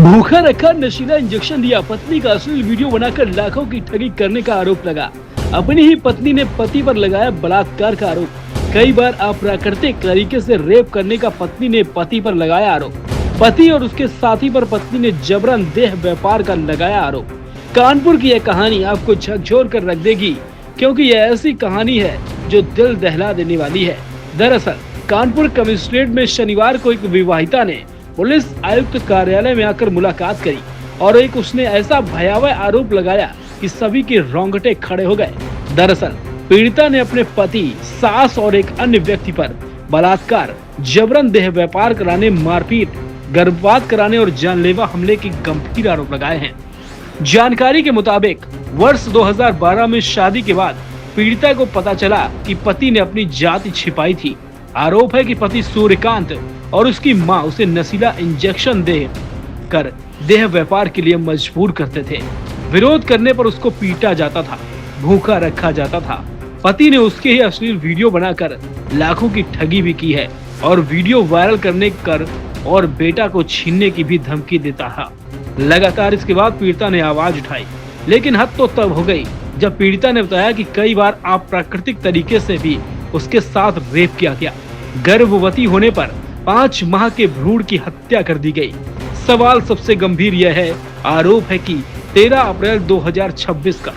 भूखा रखा, नशीला इंजेक्शन दिया, पत्नी का अश्लील वीडियो बनाकर लाखों की ठगी करने का आरोप लगा। अपनी ही पत्नी ने पति पर लगाया बलात्कार का आरोप। कई बार अप्राकृतिक तरीके से रेप करने का पत्नी ने पति पर लगाया आरोप। पति और उसके साथी पर पत्नी ने जबरन देह व्यापार का लगाया आरोप। कानपुर की यह कहानी आपको झकझोर कर रख देगी, क्योंकि यह ऐसी कहानी है जो दिल दहला देने वाली है। दरअसल कानपुर कमिश्नरेट में शनिवार को एक विवाहिता ने पुलिस आयुक्त कार्यालय में आकर मुलाकात करी और उसने ऐसा भयावह आरोप लगाया कि सभी के रोंगटे खड़े हो गए। दरअसल पीड़िता ने अपने पति, सास और एक अन्य व्यक्ति पर बलात्कार, जबरन देह व्यापार कराने, मारपीट, गर्भपात कराने और जानलेवा हमले के गंभीर आरोप लगाए हैं। जानकारी के मुताबिक वर्ष 2012 में शादी के बाद पीड़िता को पता चला कि पति ने अपनी जाति छिपाई थी। आरोप है कि पति सूर्यकांत और उसकी मां उसे नशीला इंजेक्शन दे कर देह व्यापार के लिए मजबूर करते थे। विरोध करने पर उसको पीटा जाता था, भूखा रखा जाता था। पति ने उसके ही अश्लील वीडियो बनाकर लाखों की ठगी भी की है और वीडियो वायरल करने कर और बेटा को छीनने की भी धमकी देता था। लगातार इसके बाद पीड़िता ने आवाज उठाई, लेकिन हद तो तब हो गई जब पीड़िता ने बताया कि कई बार अप्राकृतिक तरीके से भी उसके साथ रेप किया गया। गर्भवती होने पर 5 माह के भ्रूण की हत्या कर दी गई। सवाल सबसे गंभीर यह है, आरोप है कि 13 अप्रैल 2026 का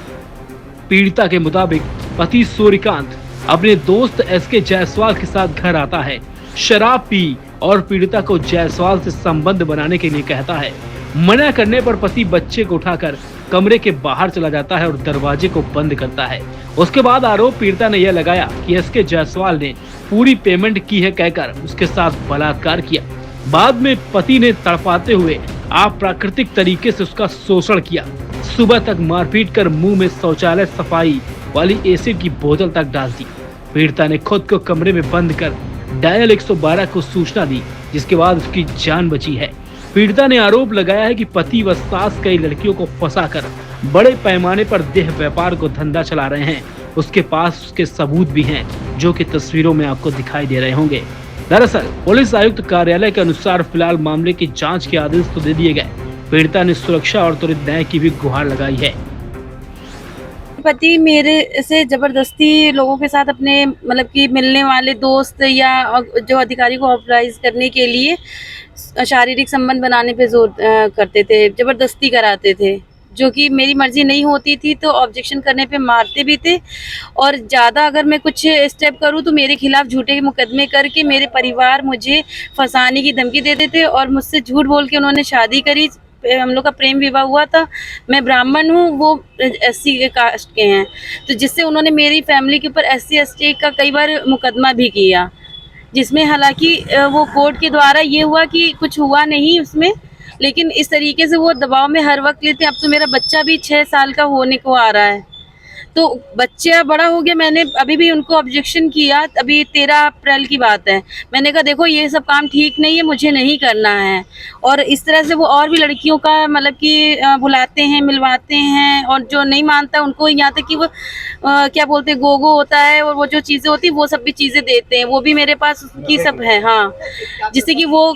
पीड़िता के मुताबिक पति सूर्यकांत अपने दोस्त एसके जायसवाल के साथ घर आता है, शराब पी और पीड़िता को जायसवाल से संबंध बनाने के लिए कहता है। मना करने पर पति बच्चे को उठाकर कमरे के बाहर चला जाता है और दरवाजे को बंद करता है। उसके बाद आरोप पीड़िता ने यह लगाया कि एसके जायसवाल ने पूरी पेमेंट की है कहकर उसके साथ बलात्कार किया। बाद में पति ने तड़पाते हुए अप्राकृतिक तरीके से उसका शोषण किया। सुबह तक मारपीट कर मुंह में शौचालय सफाई वाली एसिड की बोतल तक डाल दी। पीड़िता ने खुद को कमरे में बंद कर डायल 112 को सूचना दी, जिसके बाद उसकी जान बची है। पीड़िता ने आरोप लगाया है कि पति व सास कई लड़कियों को फंसाकर बड़े पैमाने पर देह व्यापार को धंधा चला रहे हैं। उसके पास उसके सबूत भी हैं, जो कि तस्वीरों में आपको दिखाई दे रहे होंगे। दरअसल पुलिस आयुक्त कार्यालय के अनुसार फिलहाल मामले की जांच के आदेश तो दे दिए गए। पीड़िता ने सुरक्षा और त्वरित न्याय की भी गुहार लगाई है। पति मेरे से जबरदस्ती लोगों के साथ अपने मतलब कि मिलने वाले दोस्त या जो अधिकारी को ऑथराइज करने के लिए शारीरिक संबंध बनाने पे जोर करते थे, जबरदस्ती कराते थे, जो कि मेरी मर्जी नहीं होती थी तो ऑब्जेक्शन करने पे मारते भी थे। और ज़्यादा अगर मैं कुछ स्टेप करूँ तो मेरे खिलाफ झूठे मुकदमे करके मेरे परिवार मुझे फंसाने की धमकी देते थे और मुझसे झूठ बोल के उन्होंने शादी करी। हम लोग का प्रेम विवाह हुआ था। मैं ब्राह्मण हूँ, वो SC के कास्ट के हैं, तो जिससे उन्होंने मेरी फैमिली के ऊपर SC ST का कई बार मुकदमा भी किया, जिसमें हालांकि वो कोर्ट के द्वारा ये हुआ कि कुछ हुआ नहीं उसमें, लेकिन इस तरीके से वो दबाव में हर वक्त लेते हैं। अब तो मेरा बच्चा भी 6 साल का होने को आ रहा है, तो बच्चा बड़ा हो गया। मैंने अभी भी उनको ऑब्जेक्शन किया, अभी 13 अप्रैल की बात है। मैंने कहा देखो ये सब काम ठीक नहीं है, मुझे नहीं करना है। और इस तरह से वो और भी लड़कियों का मतलब कि बुलाते हैं, मिलवाते हैं, और जो नहीं मानता उनको यहाँ तक कि वो क्या बोलते हैं, गोगो होता है, और वो जो चीज़ें होती है वो सब भी चीज़ें देते हैं, वो भी मेरे पास की सब है। हाँ, जिससे कि वो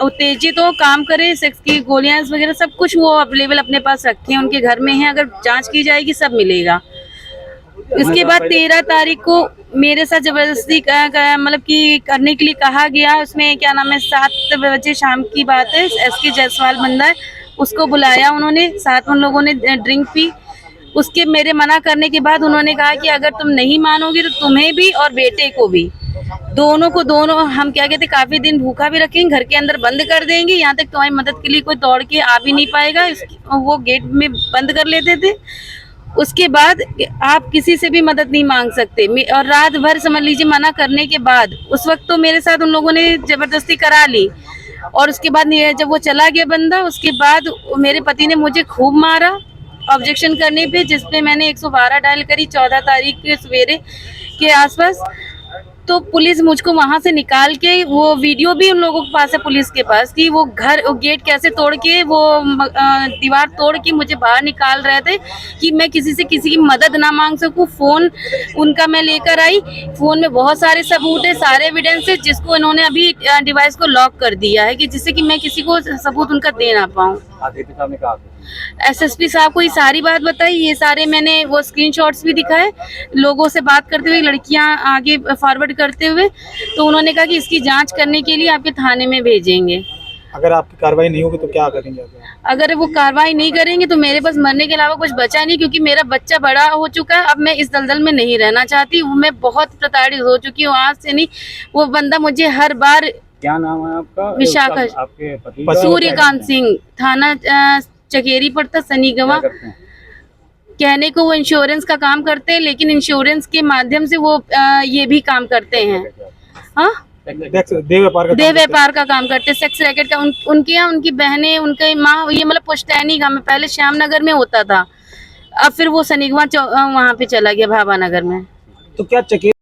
उत्तेजित हो, काम करे, सेक्स की गोलियाँ वगैरह सब कुछ वो अवेलेबल अपने पास रखे हैं, उनके घर में है। अगर जाँच की जाएगी सब मिलेगा। इसके बाद 13 तारीख को मेरे साथ जबरदस्ती मतलब कि करने के लिए कहा गया। उसमें क्या नाम है, 7 बजे शाम की बात है, SK जायसवाल बंदा है, उसको बुलाया उन्होंने, साथ उन लोगों ने ड्रिंक पी। उसके मेरे मना करने के बाद उन्होंने कहा कि अगर तुम नहीं मानोगी तो तुम्हें भी और बेटे को भी, दोनों हम क्या कहते, काफी दिन भूखा भी रखेंगे, घर के अंदर बंद कर देंगे, यहाँ तक तुम्हारी मदद के लिए कोई दौड़ के आ भी नहीं पाएगा। वो गेट में बंद कर लेते थे। उसके बाद आप किसी से भी मदद नहीं मांग सकते। और रात भर समझ लीजिए मना करने के बाद, उस वक्त तो मेरे साथ उन लोगों ने जबरदस्ती करा ली। और उसके बाद जब वो चला गया बंदा, उसके बाद मेरे पति ने मुझे खूब मारा ऑब्जेक्शन करने पे, जिसपे मैंने 112 डायल करी 14 तारीख के सवेरे के आसपास। तो पुलिस मुझको वहां से निकाल के, वो वीडियो भी उन लोगों के पास है, पुलिस के पास, कि वो गेट कैसे तोड़ के, वो दीवार तोड़ के मुझे बाहर निकाल रहे थे कि मैं किसी से किसी की मदद ना मांग सकूं। फोन उनका मैं लेकर आई, फोन में बहुत सारे सबूत है, सारे एविडेंस है, जिसको इन्होंने अभी डिवाइस को लॉक कर दिया है कि जिससे कि मैं किसी को सबूत उनका दे ना पाऊं। आदित्य साहब ने कहा एसएसपी साहब को ये सारी बात बताई, ये सारे मैंने वो स्क्रीनशॉट्स भी दिखाए लोगों से बात करते हुए, लड़कियां आगे फॉरवर्ड करते हुए, तो उन्होंने कहा कि इसकी जांच करने के लिए आपके थाने में भेजेंगे। अगर आपकी कार्रवाई नहीं होगी तो क्या करेंगे आगे? अगर वो कार्रवाई नहीं करेंगे तो मेरे पास मरने के अलावा कुछ बचा नहीं, क्योंकि मेरा बच्चा बड़ा हो चुका है। अब मैं इस दलदल में नहीं रहना चाहती, मैं बहुत प्रताड़ित हो चुकी हूँ। आज से नहीं, वो बंदा मुझे हर बार, क्या नाम है आपका? विशाखा। आपके पति? सूर्यकांत सिंह, थाना चकेरी पड़ता, सनी गवा। कहने को वो इंश्योरेंस का काम करते हैं, लेकिन इंश्योरेंस के माध्यम से वो ये भी काम करते हैं। हाँ, देह व्यापार का काम करते हैं, सेक्स रैकेट का। उनके यहाँ उनकी बहनें, उनकी माँ, ये मतलब पुश्तैनी गाँव में पहले श्यामनगर में होता था, अब फिर वो सनीगवा वहाँ पे चला गया, भावानगर में। तो क्या चकेरी